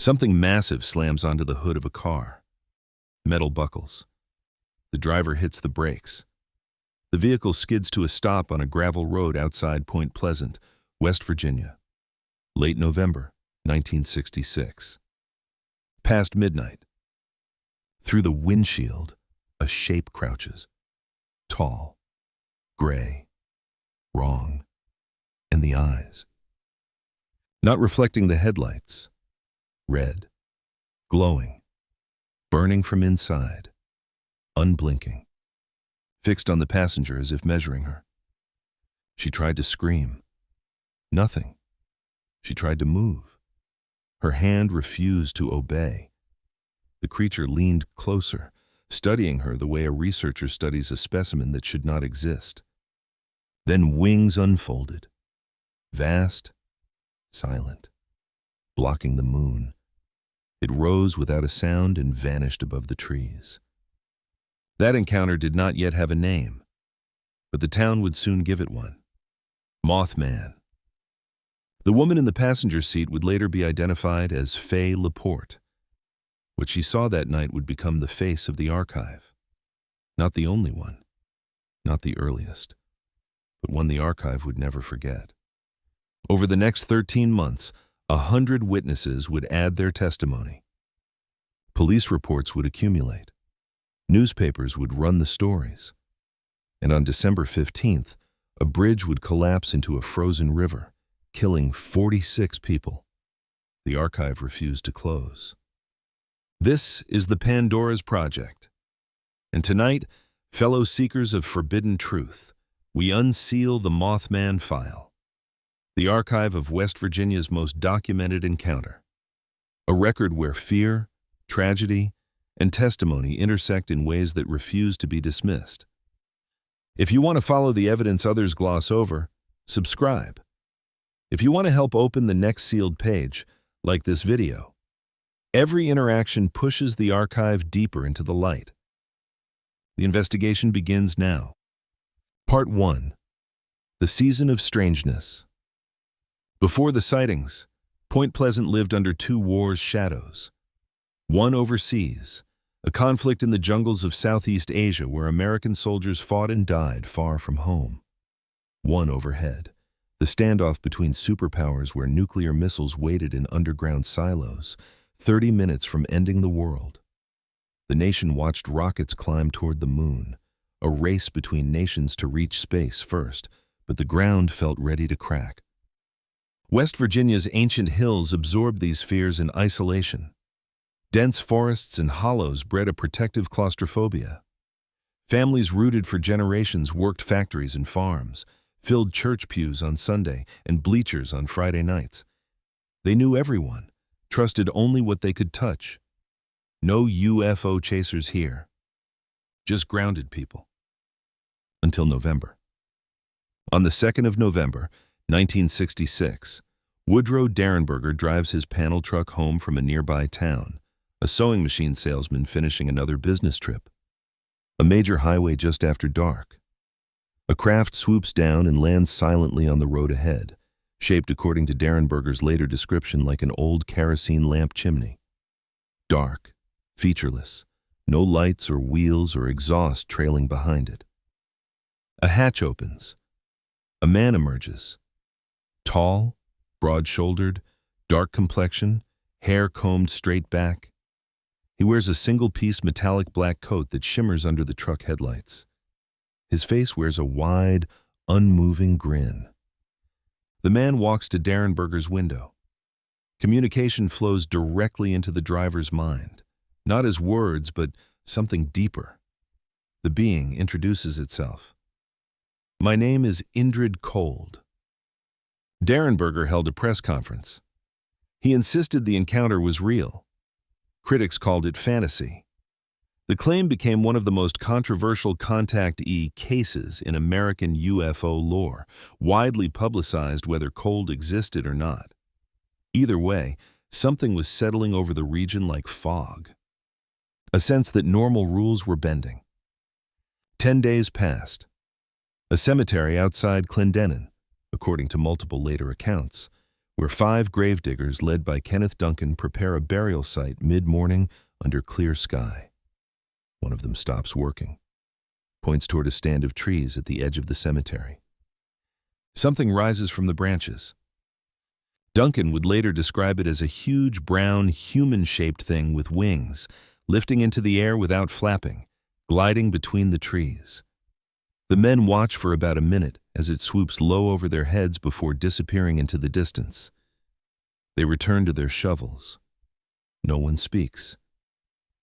Something massive slams onto the hood of a car. Metal buckles. The driver hits the brakes. The vehicle skids to a stop on a gravel road outside Point Pleasant, West Virginia. Late November, 1966. Past midnight. Through the windshield, a shape crouches. Tall, gray, wrong, and the eyes. Not reflecting the headlights. Red, glowing, burning from inside, unblinking, fixed on the passenger as if measuring her. She tried to scream. Nothing. She tried to move. Her hand refused to obey. The creature leaned closer, studying her the way a researcher studies a specimen that should not exist. Then wings unfolded, vast, silent, blocking the moon. It rose without a sound and vanished above the trees. That encounter did not yet have a name, but the town would soon give it one. Mothman. The woman in the passenger seat would later be identified as Faye Laporte. What she saw that night would become the face of the archive. Not the only one, not the earliest, but one the archive would never forget. Over the next 13 months, 100 witnesses would add their testimony. Police reports would accumulate. Newspapers would run the stories. And on December 15th, a bridge would collapse into a frozen river, killing 46 people. The archive refused to close. This is the Pandora's Project. And tonight, fellow seekers of forbidden truth, we unseal the Mothman file. The archive of West Virginia's most documented encounter. A record where fear, tragedy, and testimony intersect in ways that refuse to be dismissed. If you want to follow the evidence others gloss over, subscribe. If you want to help open the next sealed page, like this video. Every interaction pushes the archive deeper into the light. The investigation begins now. Part 1. The Season of Strangeness. Before the sightings, Point Pleasant lived under two wars' shadows. One overseas, a conflict in the jungles of Southeast Asia where American soldiers fought and died far from home. One overhead, the standoff between superpowers where nuclear missiles waited in underground silos, 30 minutes from ending the world. The nation watched rockets climb toward the moon, a race between nations to reach space first, but the ground felt ready to crack. West Virginia's ancient hills absorbed these fears in isolation. Dense forests and hollows bred a protective claustrophobia. Families rooted for generations worked factories and farms, filled church pews on Sunday and bleachers on Friday nights. They knew everyone, trusted only what they could touch. No UFO chasers here. Just grounded people. Until November. On the 2nd of November, 1966, Woodrow Derenberger drives his panel truck home from a nearby town, a sewing machine salesman finishing another business trip. A major highway just after dark. A craft swoops down and lands silently on the road ahead, shaped according to Derenberger's later description like an old kerosene lamp chimney. Dark, featureless, no lights or wheels or exhaust trailing behind it. A hatch opens. A man emerges. Tall, broad-shouldered, dark complexion, hair combed straight back. He wears a single-piece metallic black coat that shimmers under the truck headlights. His face wears a wide, unmoving grin. The man walks to Derenberger's window. Communication flows directly into the driver's mind, not as words, but something deeper. The being introduces itself. "My name is Indrid Cold." Derenberger held a press conference. He insisted the encounter was real. Critics called it fantasy. The claim became one of the most controversial contactee cases in American UFO lore, widely publicized whether Cold existed or not. Either way, something was settling over the region like fog. A sense that normal rules were bending. 10 days passed. A cemetery outside Clendenin, according to multiple later accounts, where 5 gravediggers led by Kenneth Duncan prepare a burial site mid-morning under clear sky. One of them stops working, points toward a stand of trees at the edge of the cemetery. Something rises from the branches. Duncan would later describe it as a huge brown human-shaped thing with wings, lifting into the air without flapping, gliding between the trees. The men watch for about a minute as it swoops low over their heads before disappearing into the distance. They return to their shovels. No one speaks.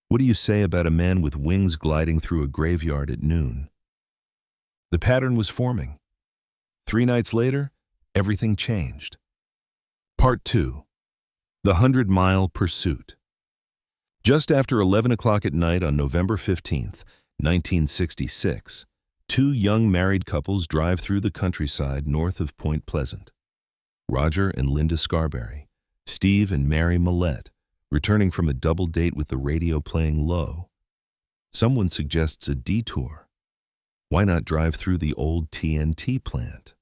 What do you say about a man with wings gliding through a graveyard at noon? The pattern was forming. 3 nights later, everything changed. Part 2. The 100-Mile Pursuit. Just after 11 o'clock at night on November 15th, 1966, 2 young married couples drive through the countryside north of Point Pleasant. Roger and Linda Scarberry, Steve and Mary Mallette, returning from a double date with the radio playing low. Someone suggests a detour. Why not drive through the old TNT plant?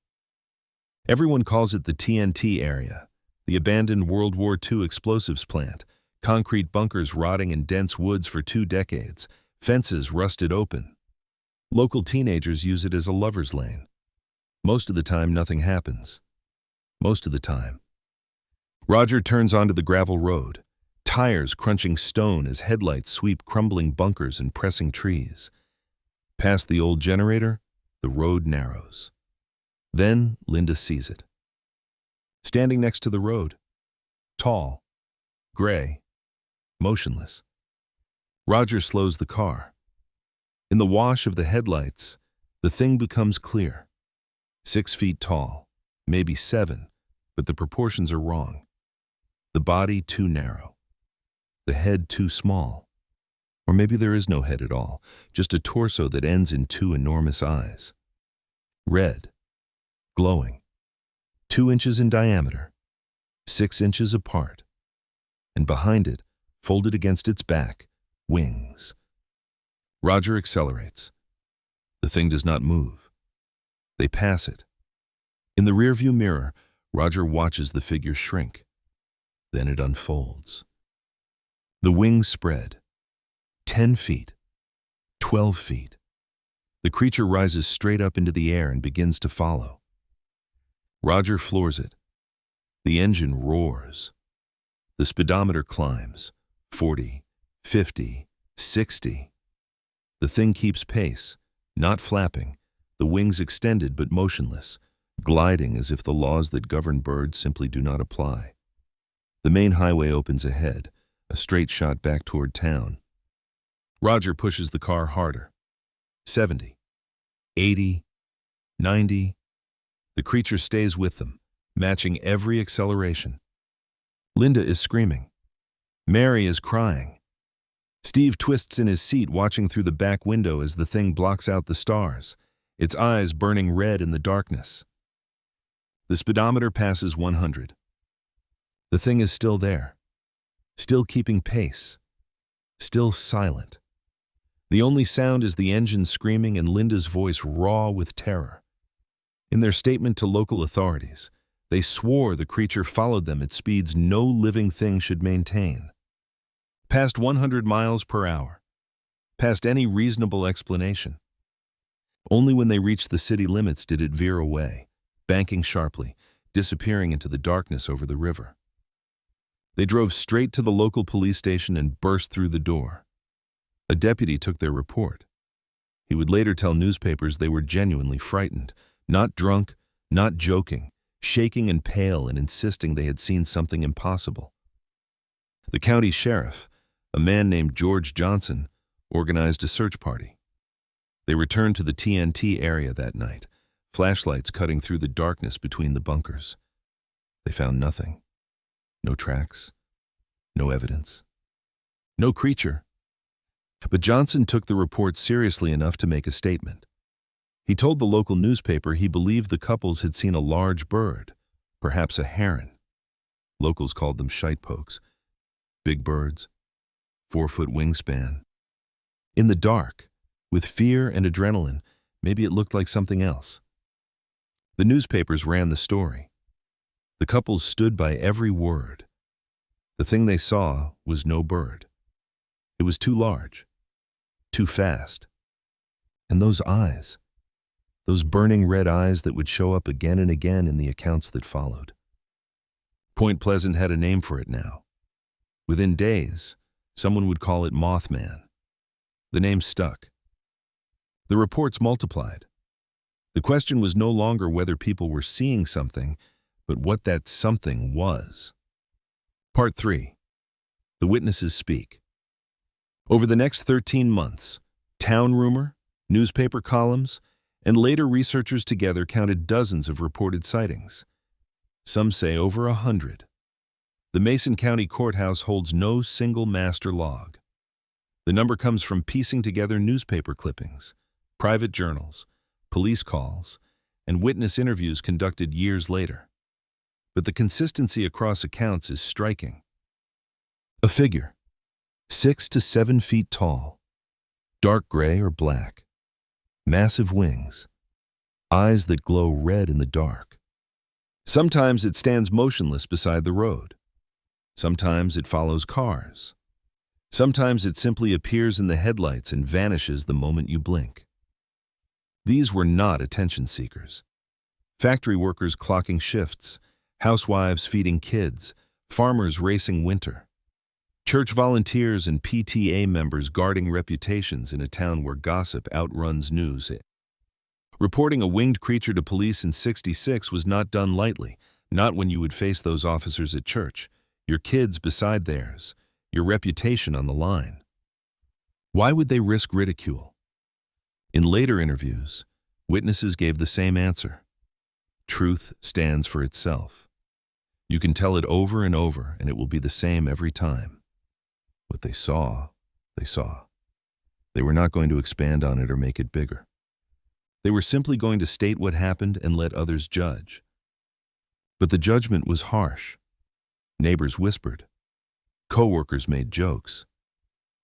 Everyone calls it the TNT-area, the abandoned World War II explosives plant, concrete bunkers rotting in dense woods for 2 decades, fences rusted open. Local teenagers use it as a lover's lane. Most of the time, nothing happens. Most of the time. Roger turns onto the gravel road, tires crunching stone as headlights sweep crumbling bunkers and pressing trees. Past the old generator, the road narrows. Then Linda sees it. Standing next to the road, tall, gray, motionless. Roger slows the car. In the wash of the headlights, the thing becomes clear. 6 feet tall, maybe 7, but the proportions are wrong. The body too narrow. The head too small. Or maybe there is no head at all, just a torso that ends in 2 enormous eyes. Red, glowing, 2 inches in diameter, 6 inches apart. And behind it, folded against its back, wings. Roger accelerates. The thing does not move. They pass it. In the rearview mirror, Roger watches the figure shrink. Then it unfolds. The wings spread. 10 feet. 12 feet. The creature rises straight up into the air and begins to follow. Roger floors it. The engine roars. The speedometer climbs. 40, 50, 60. The thing keeps pace, not flapping, the wings extended but motionless, gliding as if the laws that govern birds simply do not apply. The main highway opens ahead, a straight shot back toward town. Roger pushes the car harder. 70, 80, 90. The creature stays with them, matching every acceleration. Linda is screaming. Mary is crying. Steve twists in his seat, watching through the back window as the thing blocks out the stars, its eyes burning red in the darkness. The speedometer passes 100. The thing is still there, still keeping pace, still silent. The only sound is the engine screaming and Linda's voice raw with terror. In their statement to local authorities, they swore the creature followed them at speeds no living thing should maintain. Past 100 miles per hour, past any reasonable explanation. Only when they reached the city limits did it veer away, banking sharply, disappearing into the darkness over the river. They drove straight to the local police station and burst through the door. A deputy took their report. He would later tell newspapers they were genuinely frightened, not drunk, not joking, shaking and pale and insisting they had seen something impossible. The county sheriff, a man named George Johnson, organized a search party. They returned to the TNT area that night, flashlights cutting through the darkness between the bunkers. They found nothing. No tracks. No evidence. No creature. But Johnson took the report seriously enough to make a statement. He told the local newspaper he believed the couples had seen a large bird, perhaps a heron. Locals called them shitepokes. Big birds, 4-foot wingspan. In the dark, with fear and adrenaline, maybe it looked like something else. The newspapers ran the story. The couple stood by every word. The thing they saw was no bird. It was too large, too fast. And those eyes, those burning red eyes that would show up again and again in the accounts that followed. Point Pleasant had a name for it now. Within days, someone would call it Mothman. The name stuck. The reports multiplied. The question was no longer whether people were seeing something, but what that something was. Part 3. The Witnesses Speak. Over the next 13 months, town rumor, newspaper columns, and later researchers together counted dozens of reported sightings. Some say over 100. The Mason County Courthouse holds no single master log. The number comes from piecing together newspaper clippings, private journals, police calls, and witness interviews conducted years later. But the consistency across accounts is striking. A figure, 6 to 7 feet tall, dark gray or black, massive wings, eyes that glow red in the dark. Sometimes it stands motionless beside the road. Sometimes it follows cars. Sometimes it simply appears in the headlights and vanishes the moment you blink. These were not attention seekers. Factory workers clocking shifts, housewives feeding kids, farmers racing winter. Church volunteers and PTA members guarding reputations in a town where gossip outruns news. Reporting a winged creature to police in '66 was not done lightly, not when you would face those officers at church, your kids beside theirs, your reputation on the line. Why would they risk ridicule? In later interviews, witnesses gave the same answer. Truth stands for itself. You can tell it over and over, and it will be the same every time. What they saw, they saw. They were not going to expand on it or make it bigger. They were simply going to state what happened and let others judge. But the judgment was harsh. Neighbors whispered. Co-workers made jokes.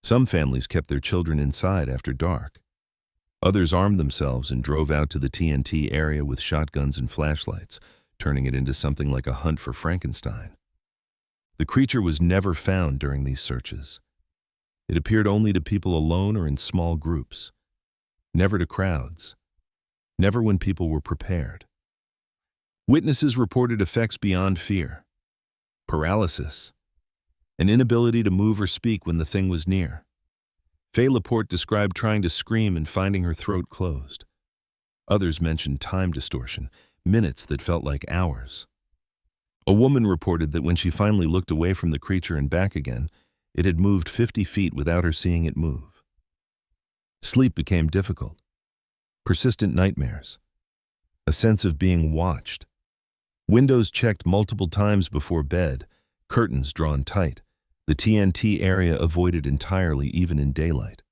Some families kept their children inside after dark. Others armed themselves and drove out to the TNT-area with shotguns and flashlights, turning it into something like a hunt for Frankenstein. The creature was never found during these searches. It appeared only to people alone or in small groups. Never to crowds. Never when people were prepared. Witnesses reported effects beyond fear. Paralysis. An inability to move or speak when the thing was near. Faye Laporte described trying to scream and finding her throat closed. Others mentioned time distortion, minutes that felt like hours. A woman reported that when she finally looked away from the creature and back again, it had moved 50 feet without her seeing it move. Sleep became difficult. Persistent nightmares. A sense of being watched. Windows checked multiple times before bed, curtains drawn tight. The TNT area avoided entirely even in daylight.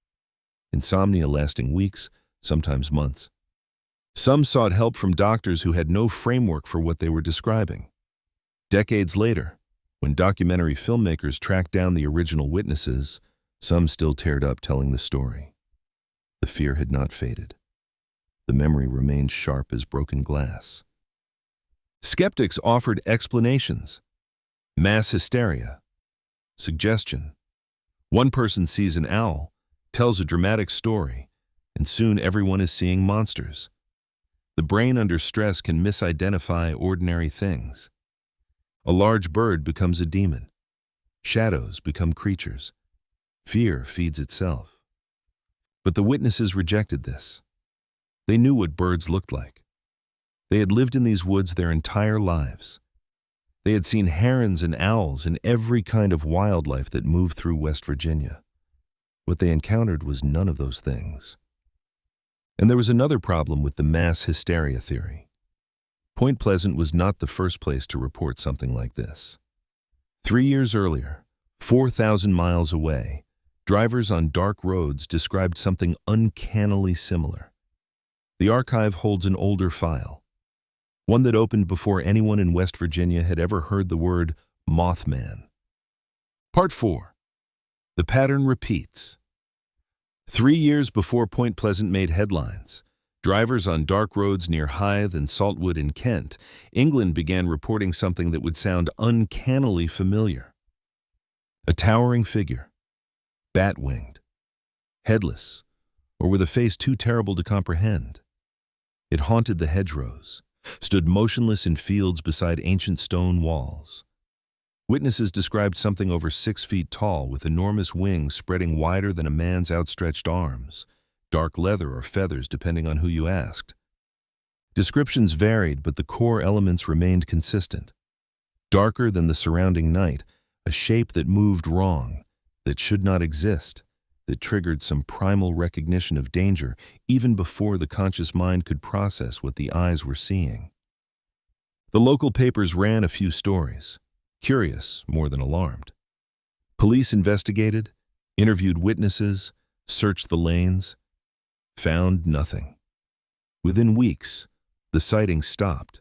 Insomnia lasting weeks, sometimes months. Some sought help from doctors who had no framework for what they were describing. Decades later, when documentary filmmakers tracked down the original witnesses, some still teared up telling the story. The fear had not faded. The memory remained sharp as broken glass. Skeptics offered explanations. Mass hysteria. Suggestion. One person sees an owl, tells a dramatic story, and soon everyone is seeing monsters. The brain under stress can misidentify ordinary things. A large bird becomes a demon. Shadows become creatures. Fear feeds itself. But the witnesses rejected this. They knew what birds looked like. They had lived in these woods their entire lives. They had seen herons and owls and every kind of wildlife that moved through West Virginia. What they encountered was none of those things. And there was another problem with the mass hysteria theory. Point Pleasant was not the first place to report something like this. 3 years earlier, 4,000 miles away, drivers on dark roads described something uncannily similar. The archive holds an older file, one that opened before anyone in West Virginia had ever heard the word Mothman. Part 4. The pattern repeats. 3 years before Point Pleasant made headlines, Drivers on dark roads near Hythe and Saltwood in Kent, England began reporting something that would sound uncannily familiar. A towering figure, bat-winged, headless, or with a face too terrible to comprehend. It haunted the hedgerows, stood motionless in fields beside ancient stone walls. Witnesses described something over 6 feet tall with enormous wings spreading wider than a man's outstretched arms, dark leather or feathers depending on who you asked. Descriptions varied, but the core elements remained consistent. Darker than the surrounding night, a shape that moved wrong, that should not exist, that triggered some primal recognition of danger even before the conscious mind could process what the eyes were seeing. The local papers ran a few stories, curious more than alarmed. Police investigated, interviewed witnesses, searched the lanes, found nothing. Within weeks, the sightings stopped.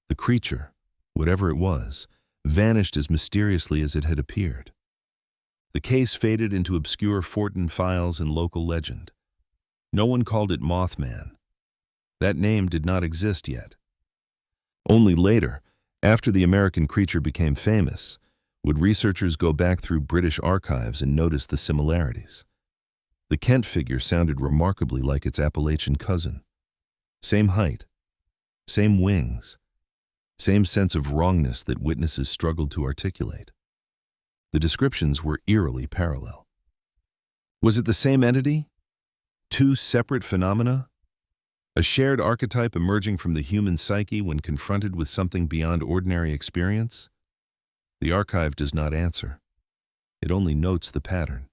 The creature, whatever it was, vanished as mysteriously as it had appeared. The case faded into obscure Fortin files and local legend. No one called it Mothman. That name did not exist yet. Only later, after the American creature became famous, would researchers go back through British archives and notice the similarities. The Kent figure sounded remarkably like its Appalachian cousin. Same height, same wings, same sense of wrongness that witnesses struggled to articulate. The descriptions were eerily parallel. Was it the same entity? Two separate phenomena? A shared archetype emerging from the human psyche when confronted with something beyond ordinary experience? The archive does not answer. It only notes the pattern.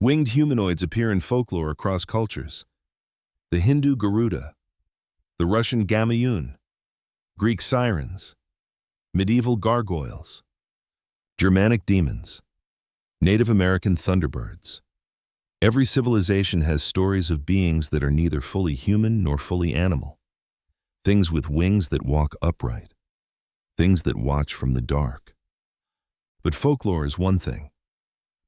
Winged humanoids appear in folklore across cultures. The Hindu Garuda, the Russian Gamayun, Greek sirens, medieval gargoyles, Germanic demons, Native American thunderbirds. Every civilization has stories of beings that are neither fully human nor fully animal. Things with wings that walk upright. Things that watch from the dark. But folklore is one thing.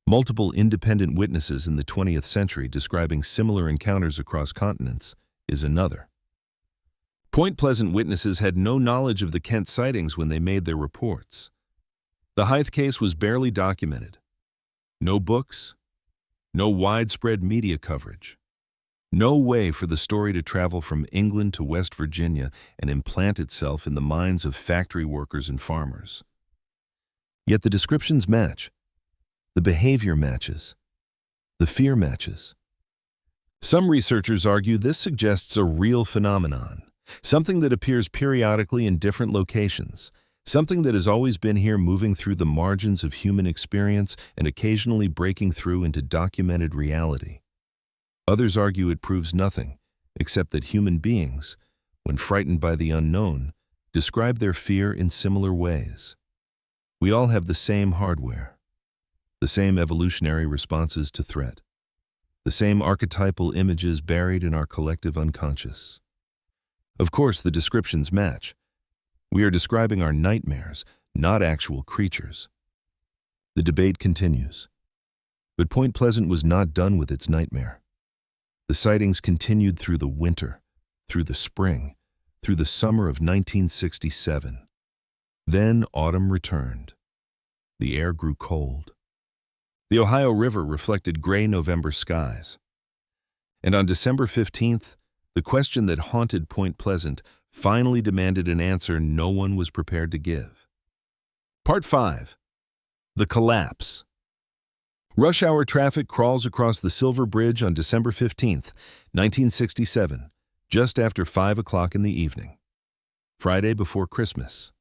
Multiple independent witnesses in the 20th century describing similar encounters across continents is another. Point Pleasant witnesses had no knowledge of the Kent sightings when they made their reports. The Hythe case was barely documented. No books, no widespread media coverage. No way for the story to travel from England to West Virginia and implant itself in the minds of factory workers and farmers. Yet the descriptions match. The behavior matches. The fear matches. Some researchers argue this suggests a real phenomenon, something that appears periodically in different locations, something that has always been here, moving through the margins of human experience and occasionally breaking through into documented reality. Others argue it proves nothing, except that human beings, when frightened by the unknown, describe their fear in similar ways. We all have the same hardware, the same evolutionary responses to threat, the same archetypal images buried in our collective unconscious. Of course, the descriptions match. We are describing our nightmares, not actual creatures. The debate continues. But Point Pleasant was not done with its nightmare. The sightings continued through the winter, through the spring, through the summer of 1967. Then autumn returned. The air grew cold. The Ohio River reflected gray November skies. And on December 15th, the question that haunted Point Pleasant finally demanded an answer no one was prepared to give. Part 5. The Collapse. Rush hour traffic crawls across the Silver Bridge on December 15th, 1967, just after 5 o'clock in the evening. Friday before Christmas.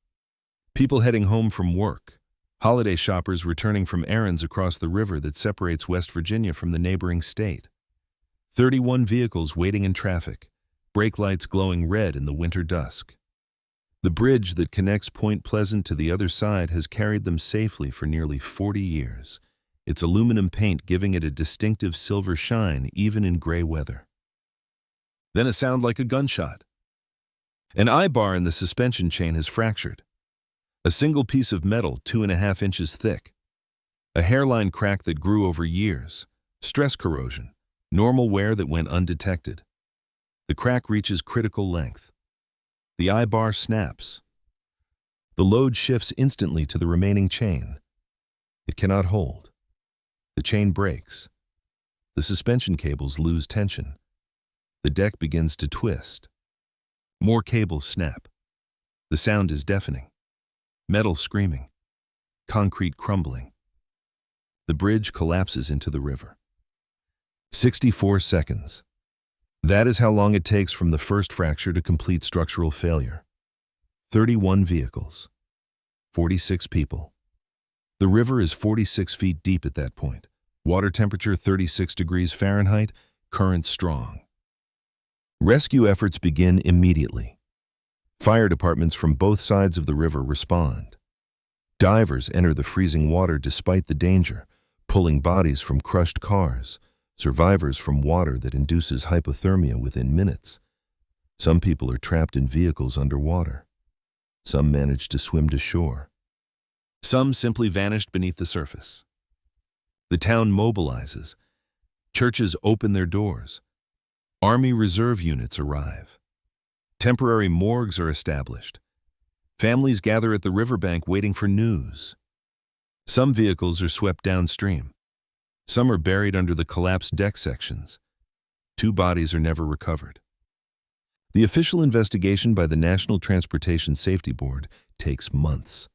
People heading home from work. Holiday shoppers returning from errands across the river that separates West Virginia from the neighboring state. 31 vehicles waiting in traffic, brake lights glowing red in the winter dusk. The bridge that connects Point Pleasant to the other side has carried them safely for nearly 40 years, its aluminum paint giving it a distinctive silver shine even in gray weather. Then a sound like a gunshot. An eye-bar in the suspension chain has fractured. A single piece of metal 2.5 inches thick. A hairline crack that grew over years. Stress corrosion. Normal wear that went undetected. The crack reaches critical length. The eye bar snaps. The load shifts instantly to the remaining chain. It cannot hold. The chain breaks. The suspension cables lose tension. The deck begins to twist. More cables snap. The sound is deafening. Metal screaming. Concrete crumbling. The bridge collapses into the river. 64 seconds. That is how long it takes from the first fracture to complete structural failure. 31 vehicles. 46 people. The river is 46 feet deep at that point. Water temperature 36 degrees Fahrenheit, current strong. Rescue efforts begin immediately. Fire departments from both sides of the river respond. Divers enter the freezing water despite the danger, pulling bodies from crushed cars, survivors from water that induces hypothermia within minutes. Some people are trapped in vehicles underwater. Some manage to swim to shore. Some simply vanished beneath the surface. The town mobilizes. Churches open their doors. Army Reserve units arrive. Temporary morgues are established. Families gather at the riverbank waiting for news. Some vehicles are swept downstream. Some are buried under the collapsed deck sections. 2 bodies are never recovered. The official investigation by the National Transportation Safety Board takes months.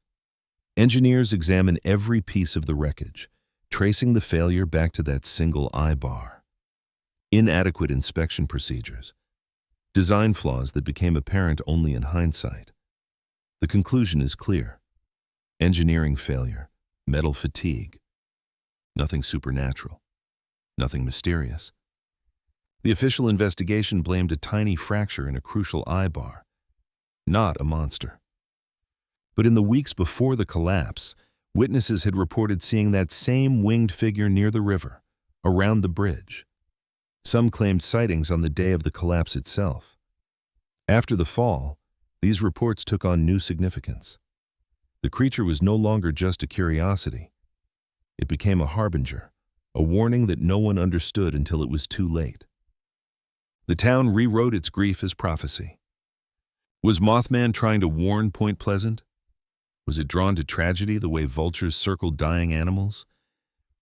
Engineers examine every piece of the wreckage, tracing the failure back to that single eye bar. Inadequate inspection procedures. Design flaws that became apparent only in hindsight. The conclusion is clear. Engineering failure, metal fatigue. Nothing supernatural. Nothing mysterious. The official investigation blamed a tiny fracture in a crucial eye bar, not a monster. But in the weeks before the collapse, witnesses had reported seeing that same winged figure near the river, around the bridge. Some claimed sightings on the day of the collapse itself. After the fall, these reports took on new significance. The creature was no longer just a curiosity. It became a harbinger, a warning that no one understood until it was too late. The town rewrote its grief as prophecy. Was Mothman trying to warn Point Pleasant? Was it drawn to tragedy the way vultures circle dying animals?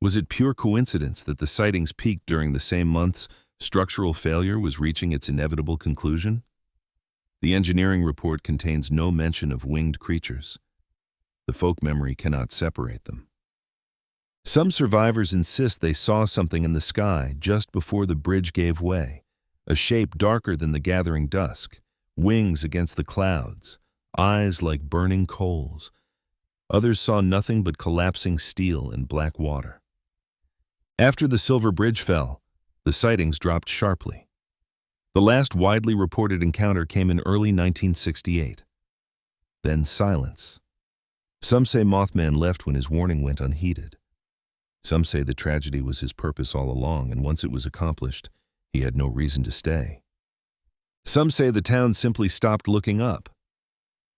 Was it pure coincidence that the sightings peaked during the same months structural failure was reaching its inevitable conclusion? The engineering report contains no mention of winged creatures. The folk memory cannot separate them. Some survivors insist they saw something in the sky just before the bridge gave way, a shape darker than the gathering dusk, wings against the clouds, eyes like burning coals. Others saw nothing but collapsing steel and black water. After the Silver Bridge fell, the sightings dropped sharply. The last widely reported encounter came in early 1968. Then silence. Some say Mothman left when his warning went unheeded. Some say the tragedy was his purpose all along, and once it was accomplished, he had no reason to stay. Some say the town simply stopped looking up.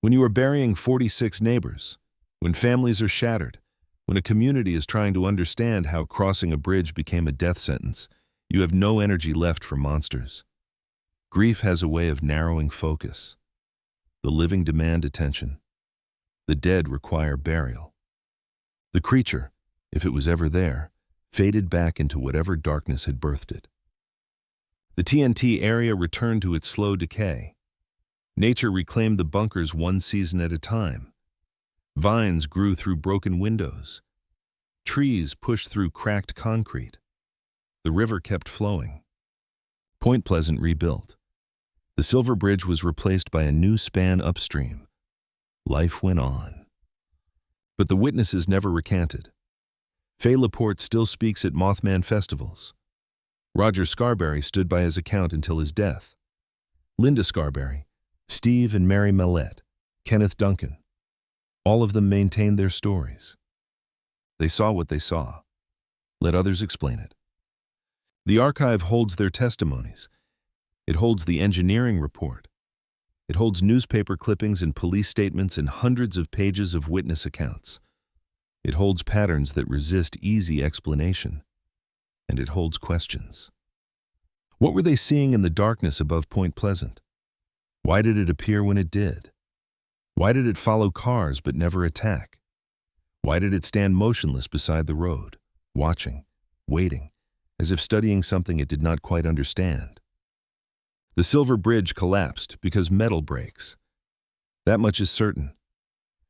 When you are burying 46 neighbors, when families are shattered, when a community is trying to understand how crossing a bridge became a death sentence, you have no energy left for monsters. Grief has a way of narrowing focus. The living demand attention. The dead require burial. The creature, if it was ever there, faded back into whatever darkness had birthed it. The TNT area returned to its slow decay. Nature reclaimed the bunkers one season at a time. Vines grew through broken windows. Trees pushed through cracked concrete. The river kept flowing. Point Pleasant rebuilt. The Silver Bridge was replaced by a new span upstream. Life went on. But the witnesses never recanted. Faye Laporte still speaks at Mothman festivals. Roger Scarberry stood by his account until his death. Linda Scarberry, Steve and Mary Mallette, Kenneth Duncan. All of them maintained their stories. They saw what they saw. Let others explain it. The archive holds their testimonies. It holds the engineering report. It holds newspaper clippings and police statements and hundreds of pages of witness accounts. It holds patterns that resist easy explanation. And it holds questions. What were they seeing in the darkness above Point Pleasant? Why did it appear when it did? Why did it follow cars but never attack? Why did it stand motionless beside the road, watching, waiting, as if studying something it did not quite understand? The Silver Bridge collapsed because metal breaks. That much is certain.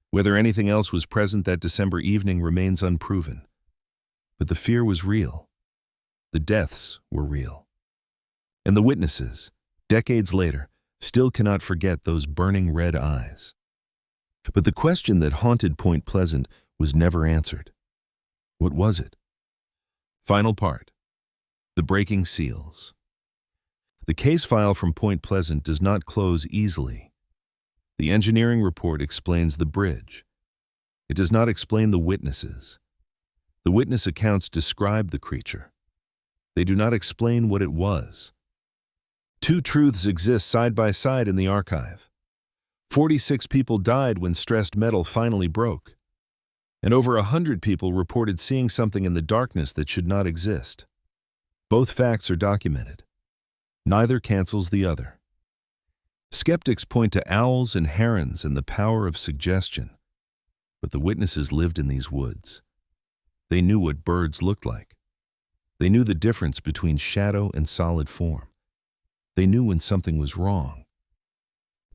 Whether anything else was present that December evening remains unproven. But the fear was real. The deaths were real. And the witnesses, decades later, still cannot forget those burning red eyes. But the question that haunted Point Pleasant was never answered. What was it? Final part. The breaking seals. The case file from Point Pleasant does not close easily. The engineering report explains the bridge. It does not explain the witnesses. The witness accounts describe the creature. They do not explain what it was. Two truths exist side by side in the archive. 46 people died when stressed metal finally broke, and over 100 people reported seeing something in the darkness that should not exist. Both facts are documented. Neither cancels the other. Skeptics point to owls and herons and the power of suggestion, but the witnesses lived in these woods. They knew what birds looked like. They knew the difference between shadow and solid form. They knew when something was wrong.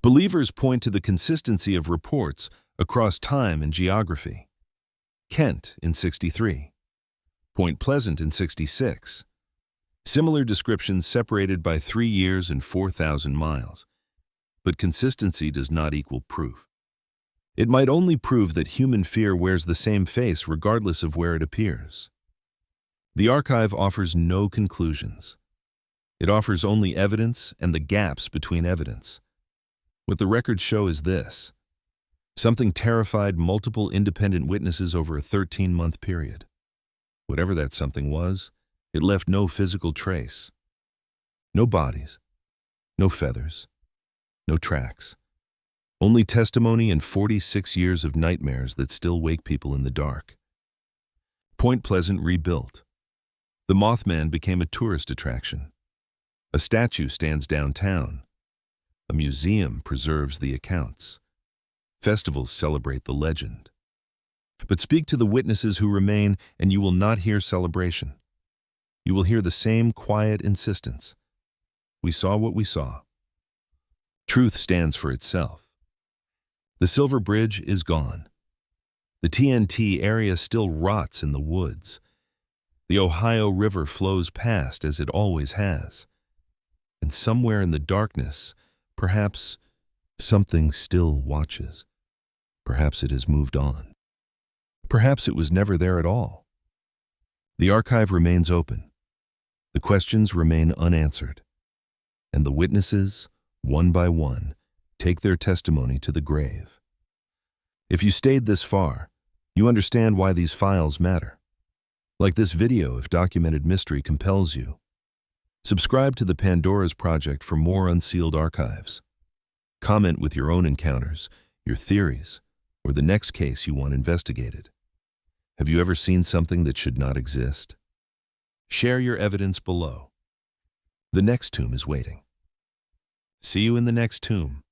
Believers point to the consistency of reports across time and geography. Kent in 63. Point Pleasant in 66. Similar descriptions separated by 3 years and 4,000 miles. But consistency does not equal proof. It might only prove that human fear wears the same face regardless of where it appears. The archive offers no conclusions. It offers only evidence and the gaps between evidence. What the records show is this. Something terrified multiple independent witnesses over a 13-month period. Whatever that something was, it left no physical trace. No bodies, no feathers, no tracks. Only testimony and 46 years of nightmares that still wake people in the dark. Point Pleasant rebuilt. The Mothman became a tourist attraction. A statue stands downtown. A museum preserves the accounts. Festivals celebrate the legend. But speak to the witnesses who remain, and you will not hear celebration. You will hear the same quiet insistence. We saw what we saw. Truth stands for itself. The Silver Bridge is gone. The TNT-area still rots in the woods. The Ohio River flows past as it always has. And somewhere in the darkness, perhaps something still watches. Perhaps it has moved on. Perhaps it was never there at all. The archive remains open. The questions remain unanswered. And the witnesses, one by one, take their testimony to the grave. If you stayed this far, you understand why these files matter. Like this video if documented mystery compels you. Subscribe to the Pandora's Project for more unsealed archives. Comment with your own encounters, your theories, or the next case you want investigated. Have you ever seen something that should not exist? Share your evidence below. The next tomb is waiting. See you in the next tomb.